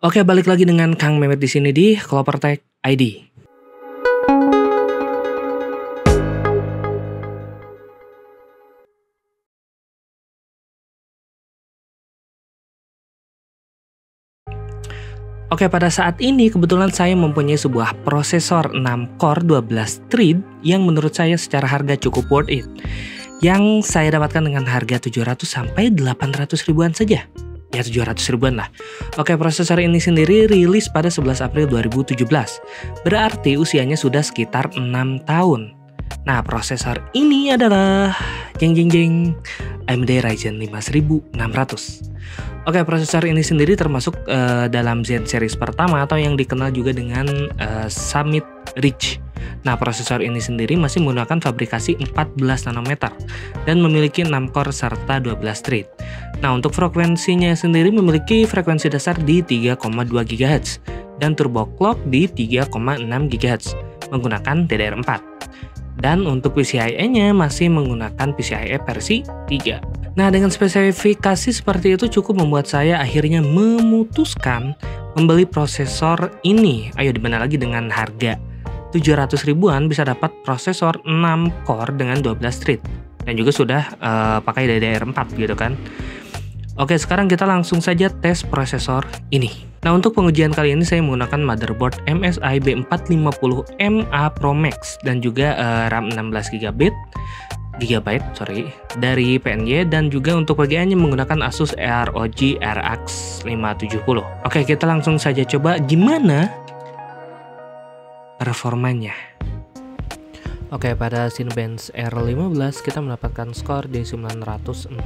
Oke, balik lagi dengan Kang Mehmet di sini di Clovertech ID. Oke, pada saat ini kebetulan saya mempunyai sebuah prosesor 6 core 12 thread yang menurut saya secara harga cukup worth it. Yang saya dapatkan dengan harga 700 sampai 800 ribuan saja. Ya 700 ribuan lah. Oke, prosesor ini sendiri rilis pada 11 April 2017. Berarti usianya sudah sekitar 6 tahun. Nah, prosesor ini adalah AMD Ryzen 5600. Oke, prosesor ini sendiri termasuk dalam Zen series pertama atau yang dikenal juga dengan Summit Ridge. Nah, prosesor ini sendiri masih menggunakan fabrikasi 14 nanometer dan memiliki 6 core serta 12 thread. Nah, untuk frekuensinya sendiri memiliki frekuensi dasar di 3,2 GHz dan turbo clock di 3,6 GHz menggunakan DDR4. Dan untuk PCIe-nya masih menggunakan PCIe versi 3. Nah, dengan spesifikasi seperti itu cukup membuat saya akhirnya memutuskan membeli prosesor ini. Ayo, dimana lagi dengan harga 700 ribuan bisa dapat prosesor 6 core dengan 12 thread. Dan juga sudah pakai DDR4 gitu kan. Oke, sekarang kita langsung saja tes prosesor ini. Nah, untuk pengujian kali ini saya menggunakan motherboard MSI B450MA Pro Max dan juga RAM 16 GB dari PNY, dan juga untuk VGA-nya menggunakan Asus ROG RX 570. Oke, kita langsung saja coba gimana performanya. Oke, pada Cinebench R15 kita mendapatkan skor di 942,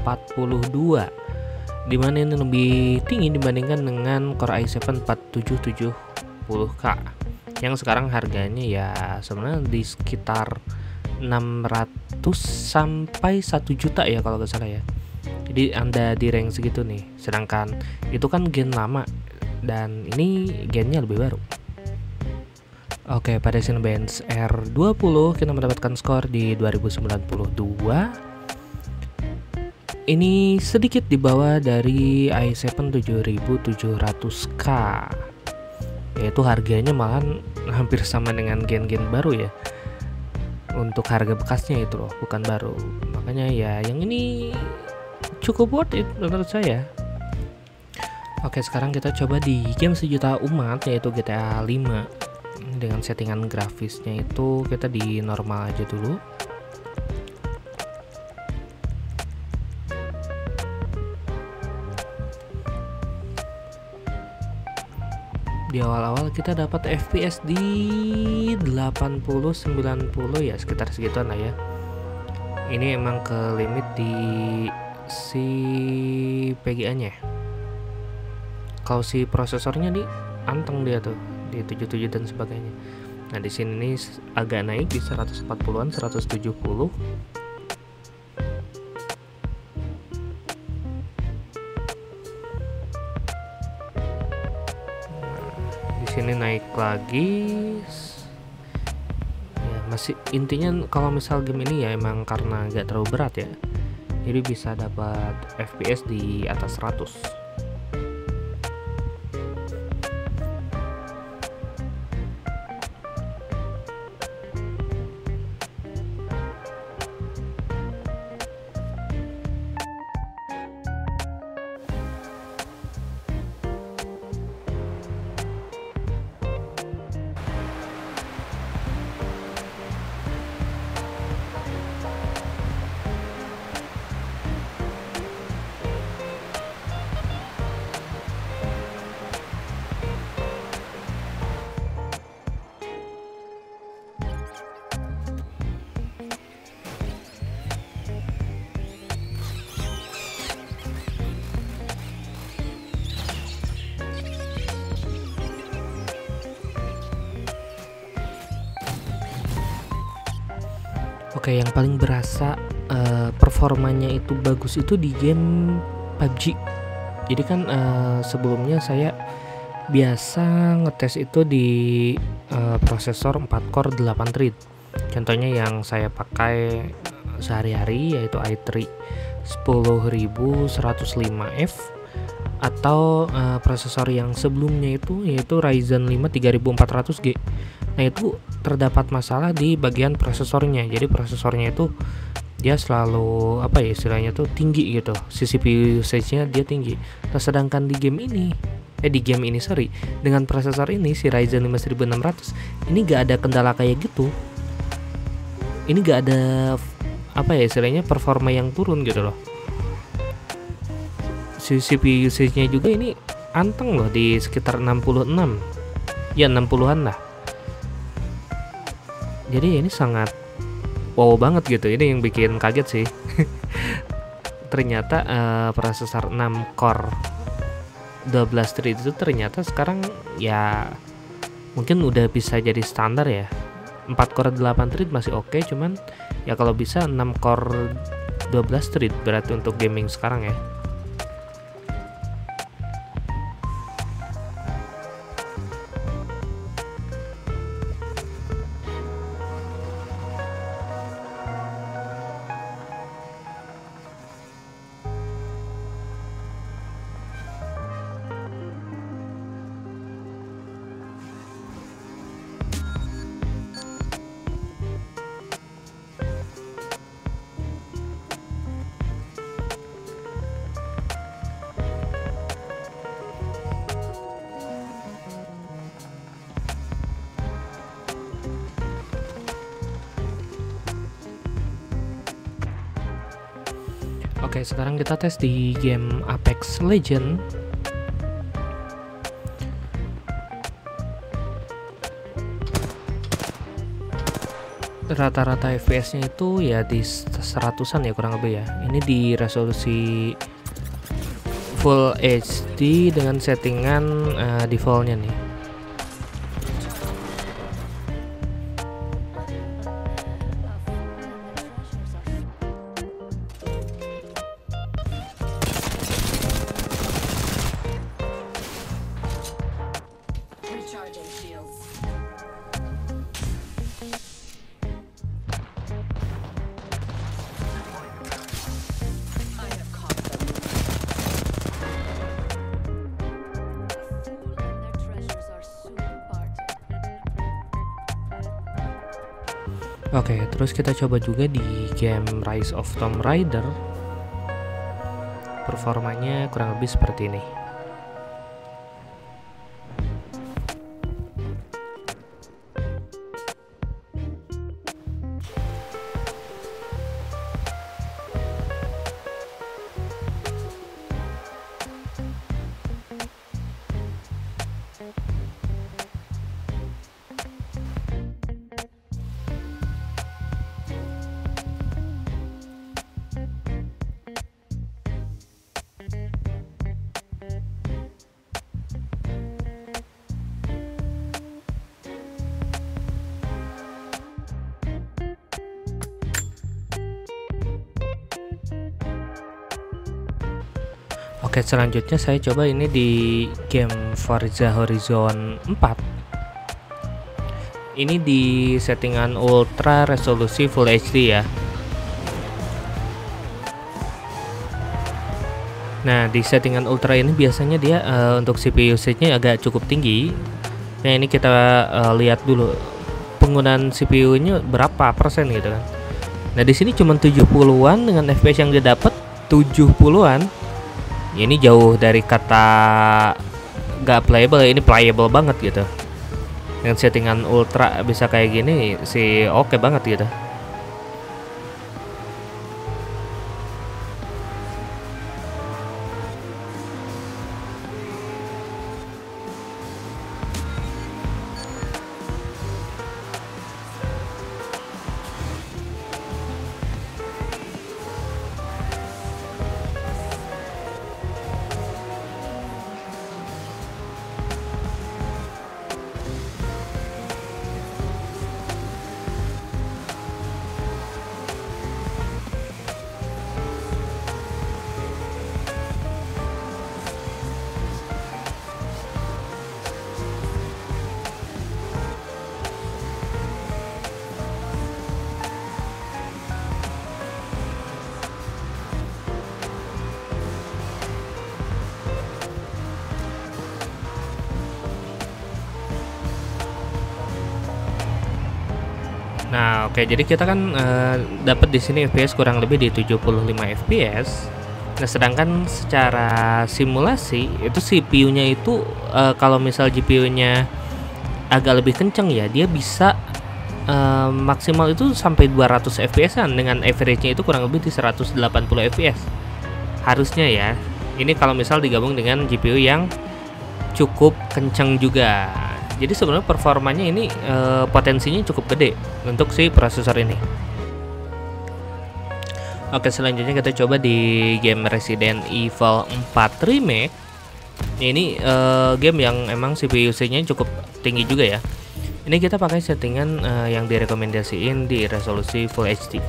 dimana ini lebih tinggi dibandingkan dengan Core i7 4770K yang sekarang harganya ya sebenarnya di sekitar 600 sampai 1 juta ya kalau nggak salah ya. Jadi Anda di range segitu nih, sedangkan itu kan gen lama dan ini gennya lebih baru. Oke, pada Cinebench R20 kita mendapatkan skor di 2092. Ini sedikit di bawah dari i7 7700K, yaitu harganya malahan hampir sama dengan gen-gen baru ya. Untuk harga bekasnya itu loh, bukan baru. Makanya ya yang ini cukup worth it menurut saya. Oke, sekarang kita coba di game sejuta umat yaitu GTA 5. Dengan settingan grafisnya itu kita di normal aja dulu. Di awal-awal kita dapat FPS di 80-90 ya, sekitar segituan lah ya. Ini emang ke limit di si PGA nya. Kalau si prosesornya di anteng dia tuh di 77 dan sebagainya. Nah, di sini nih agak naik di 140-an, 170. Ini naik lagi ya, masih intinya kalau misal game ini ya emang karena nggak terlalu berat ya, jadi bisa dapat FPS di atas 100. Oke, yang paling berasa performanya itu bagus itu di game PUBG. Jadi kan sebelumnya saya biasa ngetes itu di prosesor 4 core 8 thread. Contohnya yang saya pakai sehari-hari yaitu i3 10105F atau prosesor yang sebelumnya itu yaitu Ryzen 5 3400G. Nah, itu terdapat masalah di bagian prosesornya. Jadi prosesornya itu dia selalu apa ya istilahnya tuh tinggi gitu. Si CPU usage-nya dia tinggi. Nah, sedangkan di game ini sorry, dengan prosesor ini si Ryzen 5 1600 ini gak ada kendala kayak gitu. Ini gak ada apa ya istilahnya performa yang turun gitu loh. CPU usage-nya juga ini anteng loh di sekitar 66 ya 60-an lah. Jadi ini sangat wow banget gitu. Ini yang bikin kaget sih. Ternyata prosesor 6 core 12 thread itu ternyata sekarang ya mungkin udah bisa jadi standar ya. 4 core 8 thread masih oke, cuman ya kalau bisa 6 core 12 thread berarti untuk gaming sekarang ya. Oke, sekarang kita tes di game Apex Legends. Rata-rata FPS-nya itu ya di 100-an ya kurang lebih ya. Ini di resolusi Full HD dengan settingan default-nya nih. Oke, terus kita coba juga di game Rise of Tomb Raider. Performanya kurang lebih seperti ini. Oke, selanjutnya saya coba ini di game Forza Horizon 4. Ini di settingan ultra resolusi Full HD ya. Nah, di settingan ultra ini biasanya dia untuk CPU usage-nya agak cukup tinggi. Nah, ini kita lihat dulu penggunaan CPU-nya berapa persen gitu kan. Nah, di sini cuma 70-an dengan FPS yang dia dapat 70-an. Ini jauh dari kata gak playable, ini playable banget gitu. Dengan settingan ultra bisa kayak gini sih oke banget gitu. Nah, oke, jadi kita kan dapat di sini FPS kurang lebih di 75 fps. Nah, sedangkan secara simulasi itu CPU-nya itu kalau misal GPU-nya agak lebih kenceng ya, dia bisa maksimal itu sampai 200 fps-an dengan average-nya itu kurang lebih di 180 fps. Harusnya ya. Ini kalau misal digabung dengan GPU yang cukup kenceng juga. Jadi sebenarnya performanya ini potensinya cukup gede untuk si prosesor ini. Oke, selanjutnya kita coba di game Resident Evil 4 Remake. Ini game yang emang CPU usage-nya cukup tinggi juga ya. Ini kita pakai settingan yang direkomendasiin di resolusi Full HD.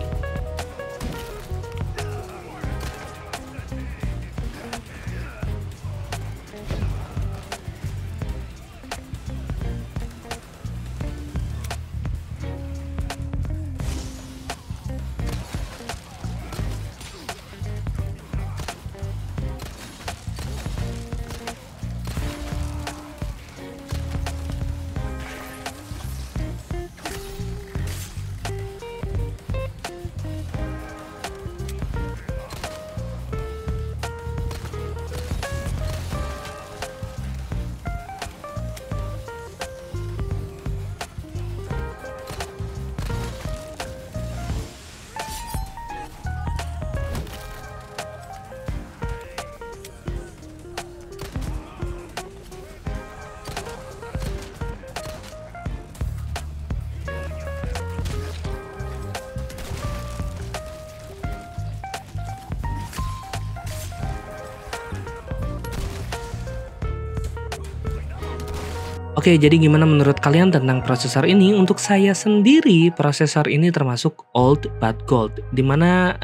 Oke, jadi gimana menurut kalian tentang prosesor ini? Untuk saya sendiri, prosesor ini termasuk old but gold, dimana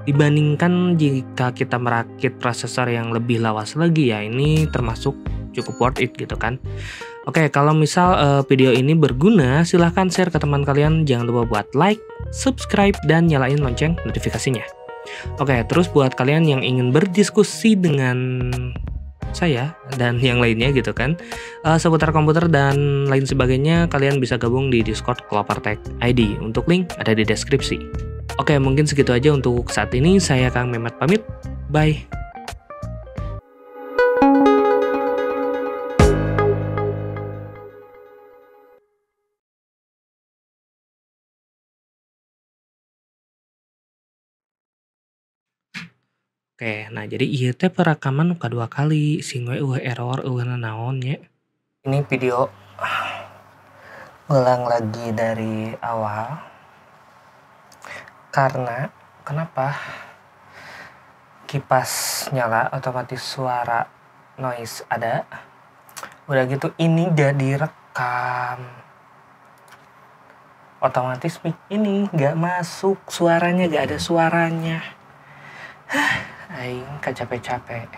dibandingkan jika kita merakit prosesor yang lebih lawas lagi ya, ini termasuk cukup worth it gitu kan. Oke, kalau misal video ini berguna, silahkan share ke teman kalian. Jangan lupa buat like, subscribe, dan nyalain lonceng notifikasinya. Oke, terus buat kalian yang ingin berdiskusi dengan saya dan yang lainnya gitu kan, seputar komputer dan lain sebagainya, kalian bisa gabung di Discord Klopartek ID. Untuk link ada di deskripsi. Oke, mungkin segitu aja untuk saat ini. Saya Kang Memet pamit. Bye. Oke, nah jadi ieu teh perekaman nu kadua kali, sing we error naon nya. Ini video ulang lagi dari awal. Karena kenapa? Kipas nyala, otomatis suara noise ada. Udah gitu ini gak direkam. Otomatis mic ini gak masuk, suaranya gak ada suaranya. Aing capek-capek.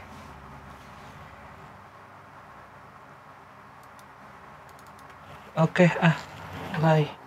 Oke, bye.